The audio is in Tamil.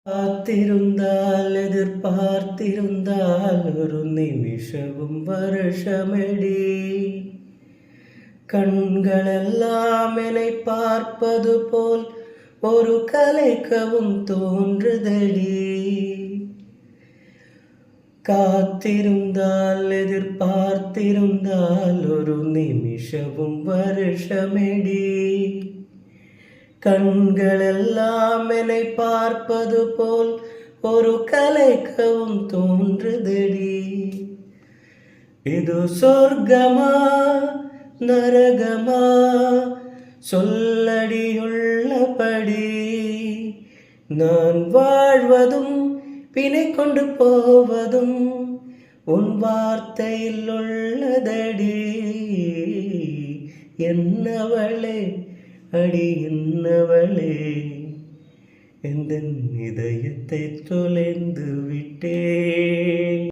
காத்திருந்தால் எதிர்பார்த்திருந்தால் ஒரு நிமிஷமும் வருஷமெடி கண்களெல்லாம் என்னை பார்ப்பது போல் ஒரு கலைக்கவும் தோன்றுதடி. காத்திருந்தால் எதிர்பார்த்திருந்தால் ஒரு நிமிஷமும் வருஷமெடி கண்களெல்லாம் என்னை பார்ப்பது போல் ஒரு கலைக்கவும் தோன்றுதடி. இது சொர்க்கமா நரகமா சொல்லடியுள்ளபடி நான் வாழ்வதும் பிணை கொண்டு போவதும் உன் வார்த்தையில் உள்ளதடி. என்னவளே அடி என்னவளே எந்த இதயத்தை தொலைந்து விட்டே.